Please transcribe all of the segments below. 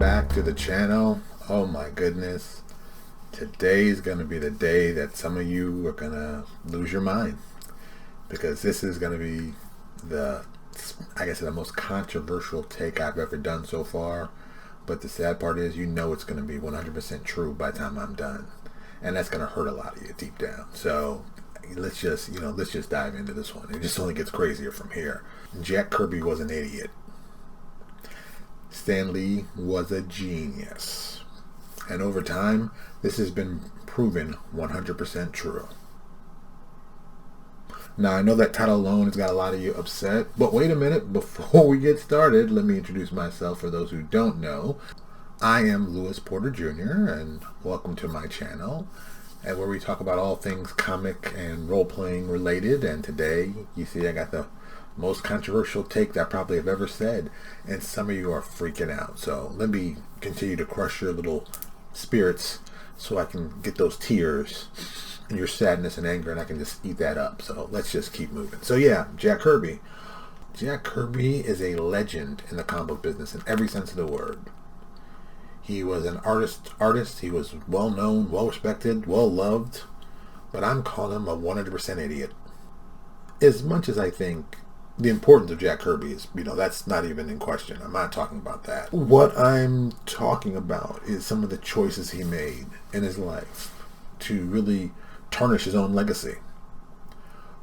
back to the channel. Oh my goodness. Today's going to be the day that some of you are going to lose your mind. Because this is going to be the most controversial take I've ever done so far. But the sad part is, it's going to be 100% true by the time I'm done. And that's going to hurt a lot of you deep down. So let's just dive into this one. It just only gets crazier from here. Jack Kirby was an idiot. Stan Lee was a genius. And over time, this has been proven 100% true. Now, I know that title alone has got a lot of you upset, but wait a minute. Before we get started, let me introduce myself for those who don't know. I am Lewis Porter Jr., and welcome to my channel, and where we talk about all things comic and role-playing related. And today, you see I got the most controversial take that I probably have ever said, and some of you are freaking out. So let me continue to crush your little spirits so I can get those tears and your sadness and anger, and I can just eat that up. So let's just keep moving. So yeah, Jack Kirby. Jack Kirby is a legend in the comic book business in every sense of the word. He was an artist. He was well known, well respected, well loved, but I'm calling him a 100% idiot. As much as I think the importance of Jack Kirby is, that's not even in question. I'm not talking about that. What I'm talking about is some of the choices he made in his life to really tarnish his own legacy.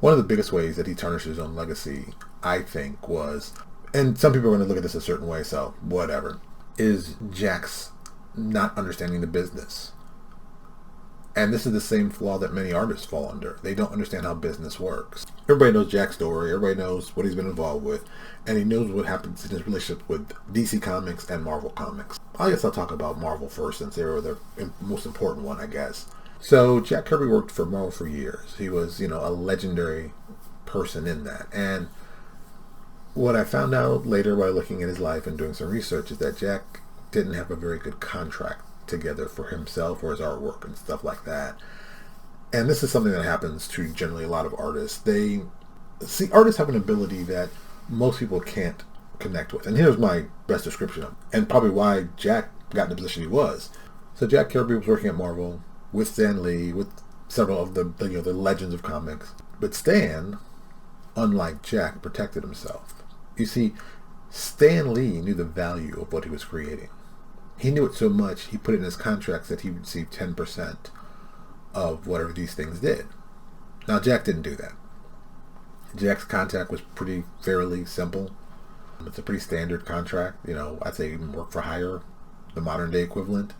One of the biggest ways that he tarnished his own legacy, I think, was, and some people are going to look at this a certain way, so whatever, is Jack's not understanding the business. And this is the same flaw that many artists fall under. They don't understand how business works. Everybody knows Jack's story. Everybody knows what he's been involved with. And he knows what happens in his relationship with DC Comics and Marvel Comics. I guess I'll talk about Marvel first, since they were the most important one, I guess. So Jack Kirby worked for Marvel for years. He was, a legendary person in that. And what I found out later by looking at his life and doing some research is that Jack didn't have a very good contract together for himself or his artwork and stuff like that. And this is something that happens to generally a lot of artists. Artists have an ability that most people can't connect with. And here's my best description of it, and probably why Jack got in the position he was. So Jack Kirby was working at Marvel with Stan Lee, with several of the legends of comics. But Stan, unlike Jack, protected himself. You see, Stan Lee knew the value of what he was creating. He knew it so much, he put it in his contracts that he would receive 10% of whatever these things did. Now, Jack didn't do that. Jack's contract was pretty fairly simple. It's a pretty standard contract. I'd say even work for hire, the modern day equivalent.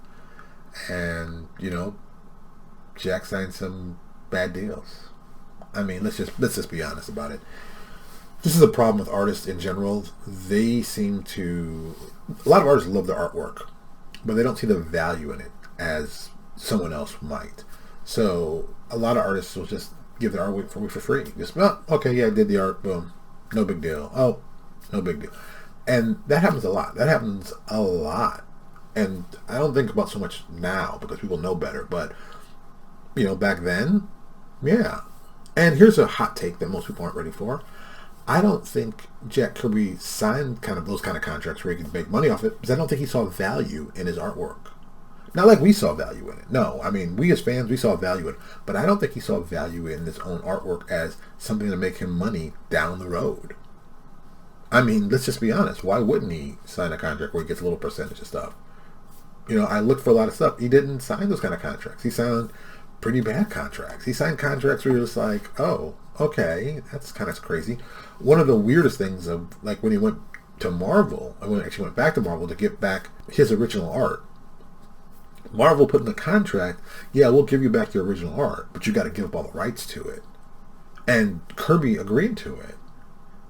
And, Jack signed some bad deals. I mean, let's just be honest about it. This is a problem with artists in general. A lot of artists love their artwork, but they don't see the value in it as someone else might. So a lot of artists will just give their artwork for free. Just, okay, yeah, I did the art, boom, no big deal. Oh, no big deal. And that happens a lot. And I don't think about so much now because people know better. But, back then, yeah. And here's a hot take that most people aren't ready for. I don't think Jack Kirby signed those kind of contracts where he could make money off it, because I don't think he saw value in his artwork. Not like we saw value in it. No, I mean, we as fans, we saw value in it. But I don't think he saw value in his own artwork as something to make him money down the road. I mean, let's just be honest. Why wouldn't he sign a contract where he gets a little percentage of stuff? I looked for a lot of stuff. He didn't sign those kind of contracts. He signed pretty bad contracts. He signed contracts where you're just like, oh, okay, that's kind of crazy. One of the weirdest things of, when he went to Marvel, when he actually went back to Marvel to get back his original art, Marvel put in the contract, yeah, we'll give you back your original art, but you got to give up all the rights to it. And Kirby agreed to it.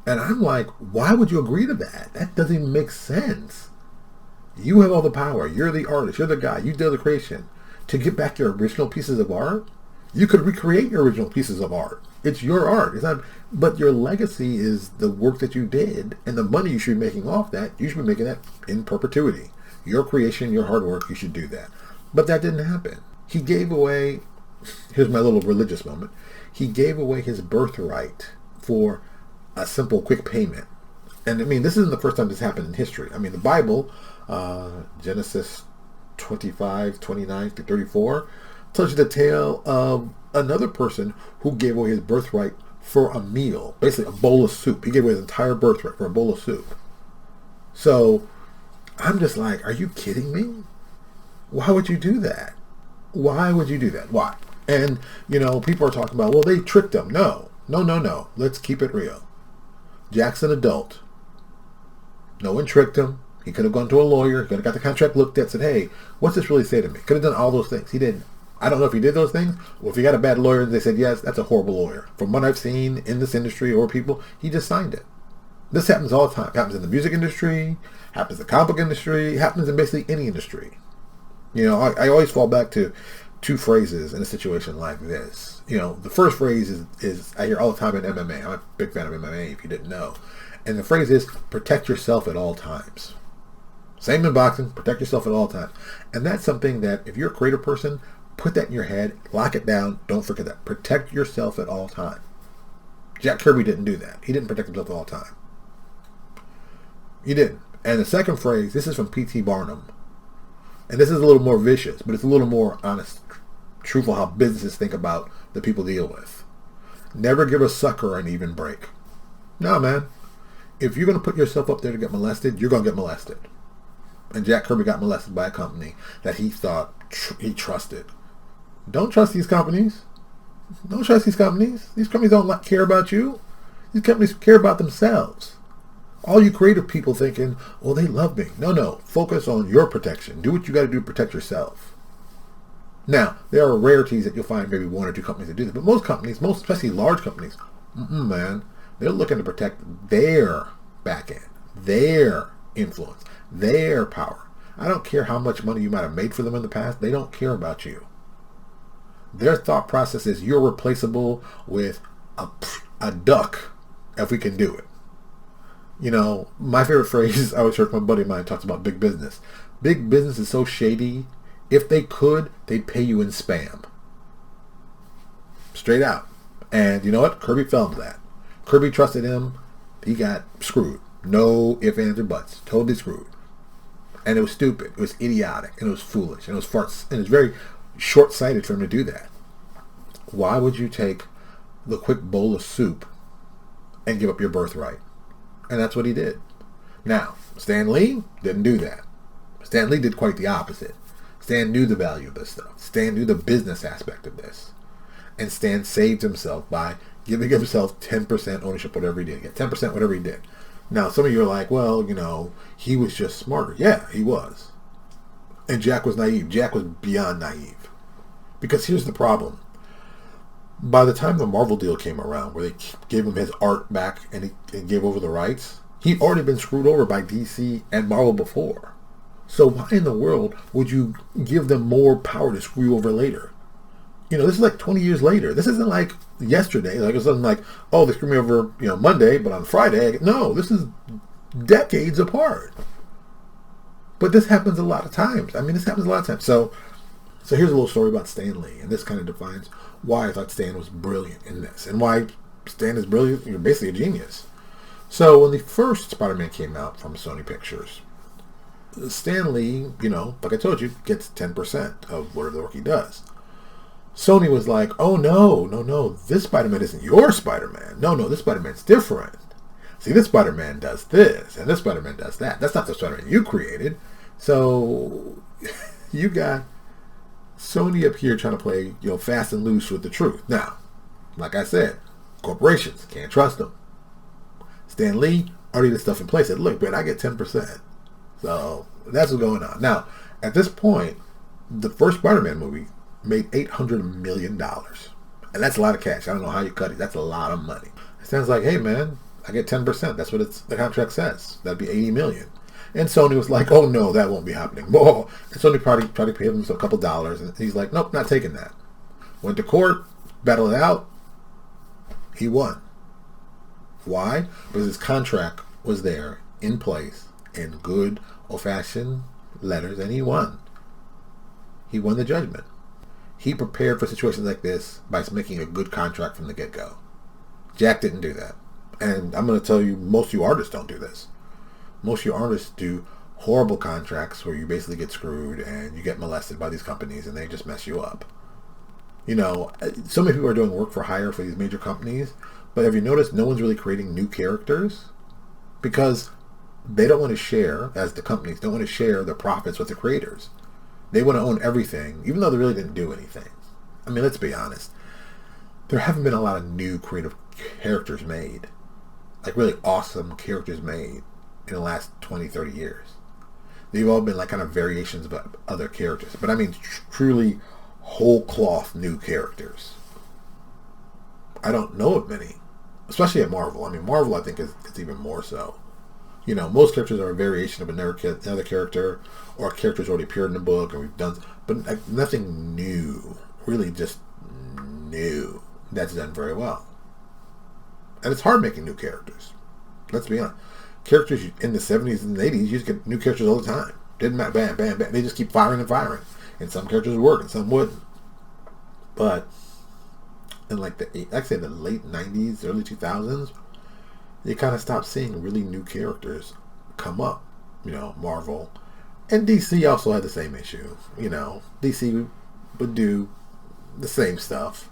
And I'm like, why would you agree to that? That doesn't even make sense. You have all the power. You're the artist. You're the guy. You did the creation. To get back your original pieces of art, you could recreate your original pieces of art. It's your art. It's not, but your legacy is the work that you did, and the money you should be making off that, you should be making that in perpetuity. Your creation, your hard work, you should do that. But that didn't happen. He gave away, here's my little religious moment, he gave away his birthright for a simple, quick payment. And I mean, this isn't the first time this happened in history. I mean, the Bible, Genesis 25, 29 to 34, tells you the tale of another person who gave away his birthright for a meal, basically a bowl of soup. He gave away his entire birthright for a bowl of soup. So I'm just like, are you kidding me? Why would you do that? Why would you do that? Why? And, people are talking about, well, they tricked him. No. Let's keep it real. Jack's an adult. No one tricked him. He could have gone to a lawyer. He could have got the contract looked at, said, hey, what's this really say to me? Could have done all those things. He didn't. I don't know if he did those things, or if he got a bad lawyer and they said, yes, that's a horrible lawyer. From what I've seen in this industry or people, he just signed it. This happens all the time. It happens in the music industry, happens in the comic book industry, happens in basically any industry. I always fall back to two phrases in a situation like this. The first phrase is I hear all the time in MMA. I'm a big fan of MMA, if you didn't know. And the phrase is, protect yourself at all times. Same in boxing, protect yourself at all times. And that's something that, if you're a creative person, put that in your head, lock it down, don't forget that. Protect yourself at all times. Jack Kirby didn't do that. He didn't protect himself at all times. He didn't. And the second phrase, this is from P.T. Barnum. And this is a little more vicious, but it's a little more honest, truthful how businesses think about the people they deal with. Never give a sucker an even break. No, man. If you're going to put yourself up there to get molested, you're going to get molested. And Jack Kirby got molested by a company that he thought he trusted. Don't trust these companies. Don't trust these companies. These companies don't care about you. These companies care about themselves. All you creative people thinking, oh, they love me. No. Focus on your protection. Do what you got to do to protect yourself. Now, there are rarities that you'll find maybe one or two companies that do this. But most companies, especially large companies, man, they're looking to protect their back end, their influence, their power. I don't care how much money you might have made for them in the past. They don't care about you. Their thought process is you're replaceable with a duck if we can do it. My favorite phrase I always heard from a buddy of mine talks about big business. Big business is so shady, if they could, they'd pay you in spam. Straight out. And you know what? Kirby fell into that. Kirby trusted him. He got screwed. No ifs, ands, or buts. Totally screwed. And it was stupid. It was idiotic. And it was foolish. And it was and it was very short-sighted for him to do that. Why would you take the quick bowl of soup and give up your birthright? And that's what he did. Now, Stan Lee didn't do that. Stan Lee did quite the opposite. Stan knew the value of this stuff. Stan knew the business aspect of this. And Stan saved himself by giving himself 10% ownership whatever he did. Get 10% whatever he did. Now, some of you are like, well, he was just smarter. Yeah, he was. And Jack was naive. Jack was beyond naive. Because here's the problem. By the time the Marvel deal came around, where they gave him his art back and he gave over the rights, he'd already been screwed over by DC and Marvel before. So why in the world would you give them more power to screw you over later? This is like 20 years later. This isn't like yesterday. Like, it's something like, oh, they screwed me over, Monday, but on Friday. No, this is decades apart. But this happens a lot of times. So here's a little story about Stan Lee, and this kind of defines why I thought Stan was brilliant in this, and why Stan is brilliant. You're basically a genius. So when the first Spider-Man came out from Sony Pictures, Stan Lee, like I told you, gets 10% of whatever the work he does. Sony was like, oh, no, this Spider-Man isn't your Spider-Man. No, this Spider-Man's different. See, this Spider-Man does this, and this Spider-Man does that. That's not the Spider-Man you created. So you got Sony up here trying to play, fast and loose with the truth. Now, like I said, corporations, can't trust them. Stan Lee already did stuff in place. Said, look, man, I get 10%. So that's what's going on. Now, at this point, the first Spider-Man movie made $800 million. And that's a lot of cash. I don't know how you cut it. That's a lot of money. Stan's like, hey, man, I get 10%. That's what the contract says. That'd be $80 million. And Sony was like, oh, no, that won't be happening. Whoa. And Sony probably tried to pay him a couple dollars. And he's like, nope, not taking that. Went to court, battled it out. He won. Why? Because his contract was there in place in good old-fashioned letters, and he won. He won the judgment. He prepared for situations like this by making a good contract from the get-go. Jack didn't do that. And I'm going to tell you, most of you artists don't do this. Most of you artists do horrible contracts where you basically get screwed and you get molested by these companies and they just mess you up. You know, so many people are doing work for hire for these major companies, but have you noticed no one's really creating new characters? Because they don't want to share, as the companies, don't want to share the profits with the creators. They want to own everything, even though they really didn't do anything. I mean, let's be honest. There haven't been a lot of new creative characters made. Like really awesome characters made in the last 20, 30 years. They've all been like kind of variations of other characters. But I mean truly whole cloth new characters. I don't know of many. Especially at Marvel. I mean, Marvel I think is even more so. You know, most characters are a variation of another character, or a character's already appeared in the book, and we've done, but like, nothing new, really just new, that's done very well. And it's hard making new characters. Let's be honest. Characters in the 70s and 80s, you just get new characters all the time. Didn't matter, bam, bam, bam. They just keep firing and firing. And some characters would work, and some wouldn't. But in like the late 90s, early 2000s, you kind of stopped seeing really new characters come up. You know, Marvel. And DC also had the same issue. You know, DC would do the same stuff.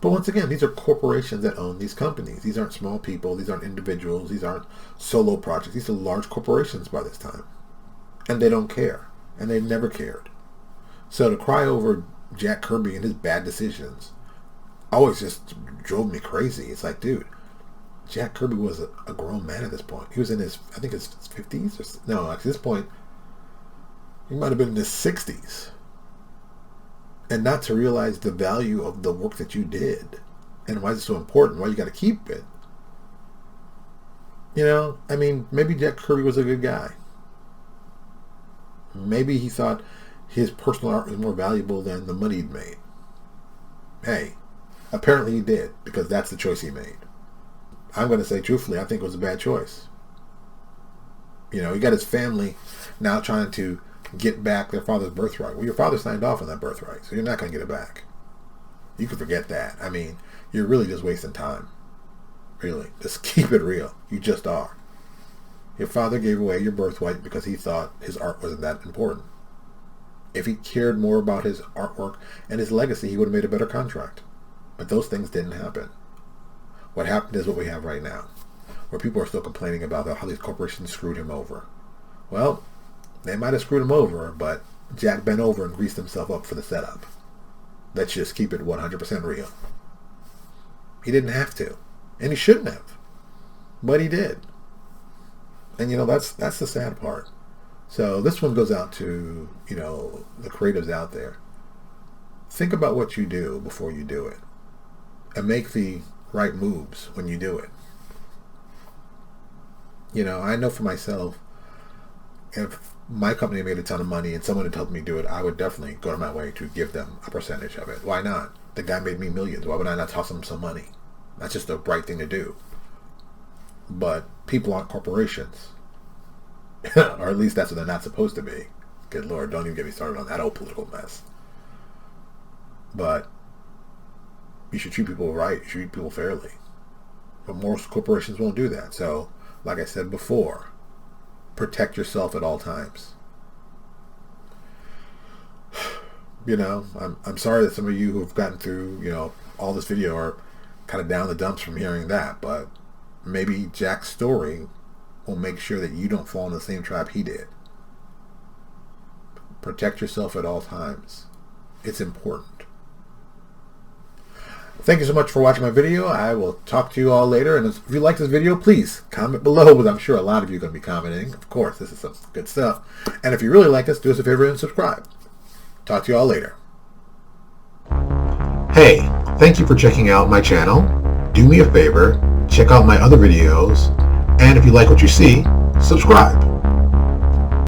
But once again, these are corporations that own these companies. These aren't small people. These aren't individuals. These aren't solo projects. These are large corporations by this time. And they don't care. And they never cared. So to cry over Jack Kirby and his bad decisions always just drove me crazy. It's like, dude, Jack Kirby was a grown man at this point. He was in his, I think his 50s? Or, no, at this point, he might have been in his 60s. And not to realize the value of the work that you did. And why is it so important? Why you got to keep it? You know, I mean, maybe Jack Kirby was a good guy. Maybe he thought his personal art was more valuable than the money he'd made. Hey, apparently he did, because that's the choice he made. I'm going to say truthfully, I think it was a bad choice. You know, he got his family now trying to get back their father's birthright. Well, your father signed off on that birthright, so you're not going to get it back. You can forget that. I mean, you're really just wasting time. Really. Just keep it real. You just are. Your father gave away your birthright because he thought his art wasn't that important. If he cared more about his artwork and his legacy, he would have made a better contract. But those things didn't happen. What happened is what we have right now, where people are still complaining about how these corporations screwed him over. Well, they might have screwed him over, but Jack bent over and greased himself up for the setup. Let's just keep it 100% real. He didn't have to, and he shouldn't have, but he did. And you know, that's the sad part. So this one goes out to, you know, the creatives out there. Think about what you do before you do it, and make the right moves when you do it. You know, I know for myself, if my company made a ton of money and someone had helped me do it, I would definitely go to my way to give them a percentage of it. Why not? The guy made me millions. Why would I not toss him some money? That's just the right thing to do. But people aren't corporations. Or at least that's what they're not supposed to be. Good Lord, don't even get me started on that old political mess. But you should treat people right. You should treat people fairly. But most corporations won't do that. So, like I said before, protect yourself at all times. You know, I'm sorry that some of you who've gotten through, you know, all this video are kind of down the dumps from hearing that, but maybe Jack's story will make sure that you don't fall in the same trap he did. Protect yourself at all times. It's important. Thank you so much for watching my video. I will talk to you all later. And if you like this video, please comment below, because I'm sure a lot of you are going to be commenting. Of course, this is some good stuff. And if you really like us, do us a favor and subscribe. Talk to you all later. Hey, thank you for checking out my channel. Do me a favor, check out my other videos. And if you like what you see, subscribe.